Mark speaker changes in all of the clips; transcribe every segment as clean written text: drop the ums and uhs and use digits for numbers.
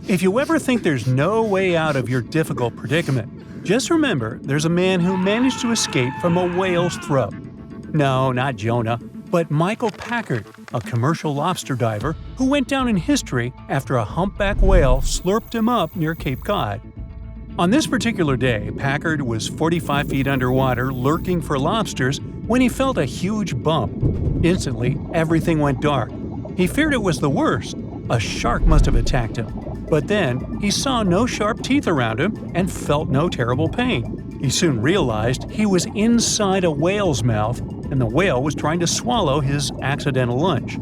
Speaker 1: If you ever think there's no way out of your difficult predicament, just remember there's a man who managed to escape from a whale's throat. No, not Jonah, but Michael Packard, a commercial lobster diver who went down in history after a humpback whale slurped him up near Cape Cod. On this particular day, Packard was 45 feet underwater lurking for lobsters when he felt a huge bump. Instantly, everything went dark. He feared it was the worst. A shark must have attacked him. But then, he saw no sharp teeth around him and felt no terrible pain. He soon realized he was inside a whale's mouth, and the whale was trying to swallow his accidental lunch.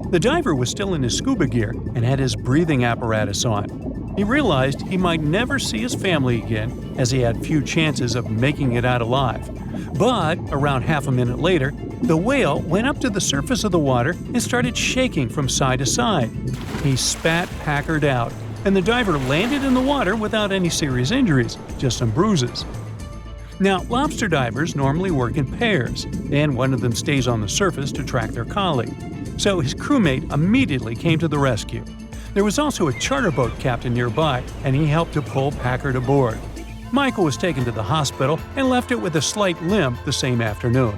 Speaker 1: The diver was still in his scuba gear and had his breathing apparatus on. He realized he might never see his family again, as he had few chances of making it out alive. But around half a minute later, the whale went up to the surface of the water and started shaking from side to side. He spat Packard out, and the diver landed in the water without any serious injuries, just some bruises. Now, lobster divers normally work in pairs, and one of them stays on the surface to track their colleague. So his crewmate immediately came to the rescue. There was also a charter boat captain nearby, and he helped to pull Packard aboard. Michael was taken to the hospital and left it with a slight limp the same afternoon.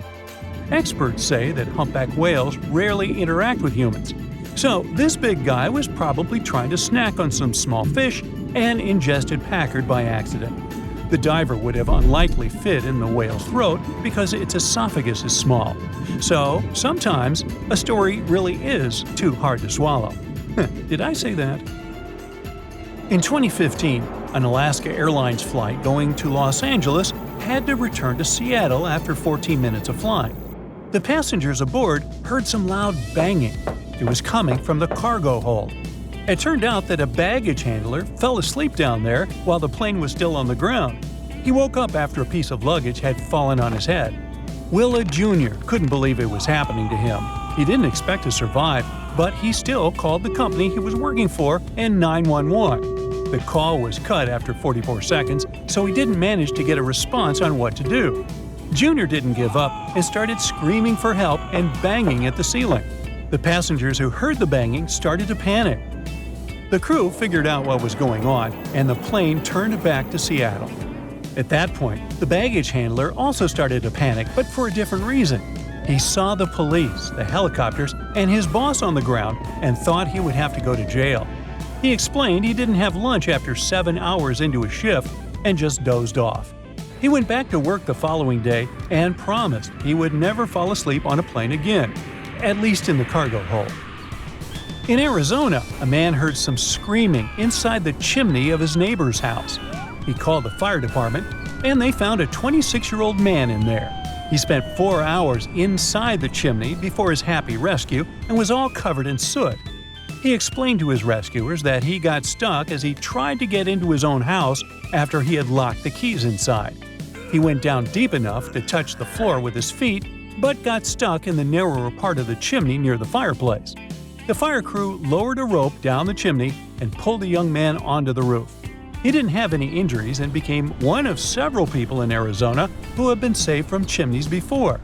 Speaker 1: Experts say that humpback whales rarely interact with humans, so this big guy was probably trying to snack on some small fish and ingested Packard by accident. The diver would have unlikely fit in the whale's throat because its esophagus is small. So, sometimes, a story really is too hard to swallow. Did I say that? In 2015, an Alaska Airlines flight going to Los Angeles had to return to Seattle after 14 minutes of flying. The passengers aboard heard some loud banging. It was coming from the cargo hold. It turned out that a baggage handler fell asleep down there while the plane was still on the ground. He woke up after a piece of luggage had fallen on his head. Willa Jr. couldn't believe it was happening to him. He didn't expect to survive, but he still called the company he was working for and 911. The call was cut after 44 seconds, so he didn't manage to get a response on what to do. Junior didn't give up and started screaming for help and banging at the ceiling. The passengers who heard the banging started to panic. The crew figured out what was going on, and the plane turned back to Seattle. At that point, the baggage handler also started to panic, but for a different reason. He saw the police, the helicopters, and his boss on the ground and thought he would have to go to jail. He explained he didn't have lunch after 7 hours into his shift and just dozed off. He went back to work the following day and promised he would never fall asleep on a plane again, at least in the cargo hold. In Arizona, a man heard some screaming inside the chimney of his neighbor's house. He called the fire department, and they found a 26-year-old man in there. He spent 4 hours inside the chimney before his happy rescue and was all covered in soot. He explained to his rescuers that he got stuck as he tried to get into his own house after he had locked the keys inside. He went down deep enough to touch the floor with his feet, but got stuck in the narrower part of the chimney near the fireplace. The fire crew lowered a rope down the chimney and pulled the young man onto the roof. He didn't have any injuries and became one of several people in Arizona who have been saved from chimneys before.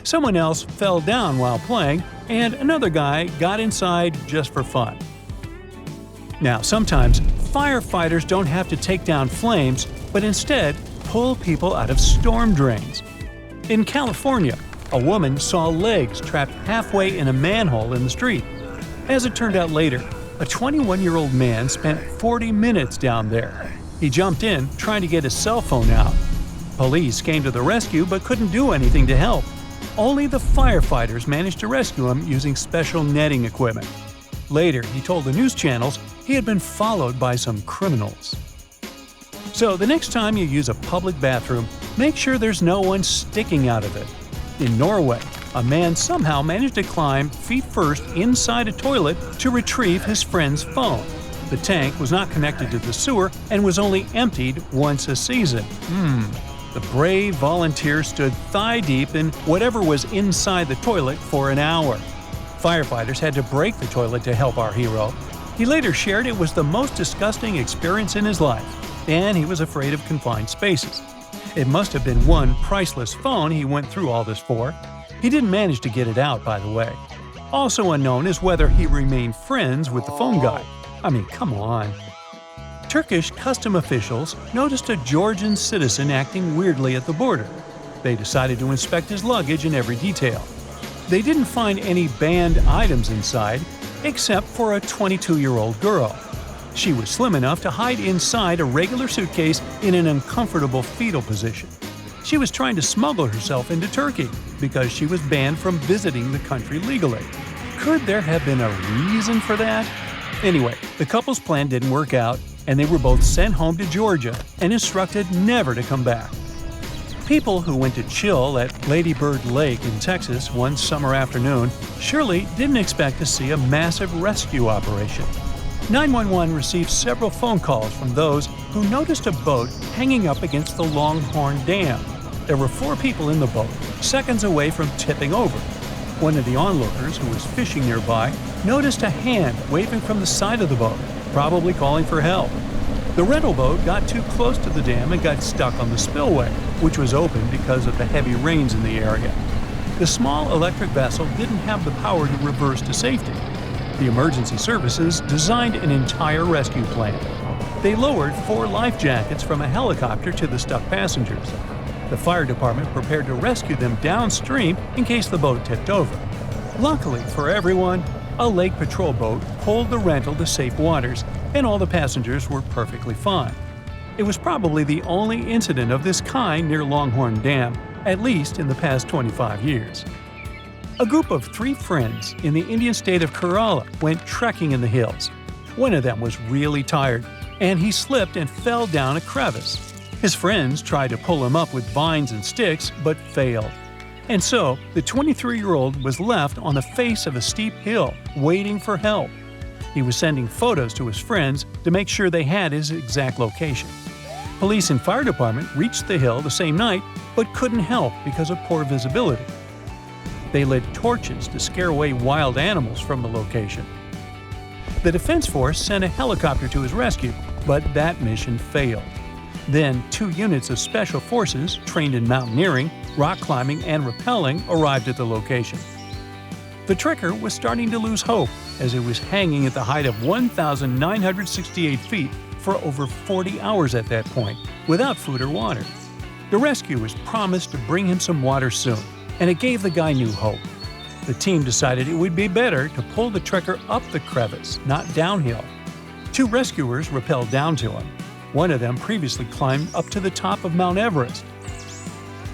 Speaker 1: Someone else fell down while playing, and another guy got inside just for fun. Now, sometimes firefighters don't have to take down flames, but instead pull people out of storm drains. In California, a woman saw legs trapped halfway in a manhole in the street. As it turned out later, a 21-year-old man spent 40 minutes down there. He jumped in, trying to get his cell phone out. Police came to the rescue but couldn't do anything to help. Only the firefighters managed to rescue him using special netting equipment. Later, he told the news channels he had been followed by some criminals. So the next time you use a public bathroom, make sure there's no one sticking out of it. In Norway, a man somehow managed to climb feet first inside a toilet to retrieve his friend's phone. The tank was not connected to the sewer and was only emptied once a season. The brave volunteer stood thigh-deep in whatever was inside the toilet for an hour. Firefighters had to break the toilet to help our hero. He later shared it was the most disgusting experience in his life, and he was afraid of confined spaces. It must have been one priceless phone he went through all this for. He didn't manage to get it out, by the way. Also unknown is whether he remained friends with the phone guy. I mean, come on. Turkish custom officials noticed a Georgian citizen acting weirdly at the border. They decided to inspect his luggage in every detail. They didn't find any banned items inside, except for a 22-year-old girl. She was slim enough to hide inside a regular suitcase in an uncomfortable fetal position. She was trying to smuggle herself into Turkey because she was banned from visiting the country legally. Could there have been a reason for that? Anyway, the couple's plan didn't work out, and they were both sent home to Georgia and instructed never to come back. People who went to chill at Lady Bird Lake in Texas one summer afternoon surely didn't expect to see a massive rescue operation. 911 received several phone calls from those who noticed a boat hanging up against the Longhorn Dam. There were 4 people in the boat, seconds away from tipping over. One of the onlookers, who was fishing nearby, noticed a hand waving from the side of the boat, probably calling for help. The rental boat got too close to the dam and got stuck on the spillway, which was open because of the heavy rains in the area. The small electric vessel didn't have the power to reverse to safety. The emergency services designed an entire rescue plan. They lowered 4 life jackets from a helicopter to the stuck passengers. The fire department prepared to rescue them downstream in case the boat tipped over. Luckily for everyone, a lake patrol boat pulled the rental to safe waters, and all the passengers were perfectly fine. It was probably the only incident of this kind near Longhorn Dam, at least in the past 25 years. A group of 3 friends in the Indian state of Kerala went trekking in the hills. One of them was really tired, and he slipped and fell down a crevice. His friends tried to pull him up with vines and sticks, but failed. And so, the 23-year-old was left on the face of a steep hill, waiting for help. He was sending photos to his friends to make sure they had his exact location. Police and fire department reached the hill the same night, but couldn't help because of poor visibility. They lit torches to scare away wild animals from the location. The Defense Force sent a helicopter to his rescue, but that mission failed. Then, 2 units of special forces trained in mountaineering, rock climbing, and rappelling arrived at the location. The trekker was starting to lose hope as it was hanging at the height of 1,968 feet for over 40 hours at that point, without food or water. The rescuers promised to bring him some water soon, and it gave the guy new hope. The team decided it would be better to pull the trekker up the crevice, not downhill. 2 rescuers rappelled down to him. One of them previously climbed up to the top of Mount Everest.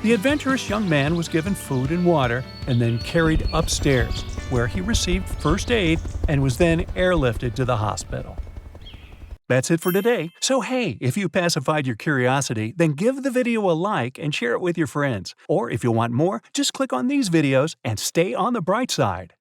Speaker 1: The adventurous young man was given food and water and then carried upstairs, where he received first aid and was then airlifted to the hospital. That's it for today. So hey, if you pacified your curiosity, then give the video a like and share it with your friends. Or if you want more, just click on these videos and stay on the bright side.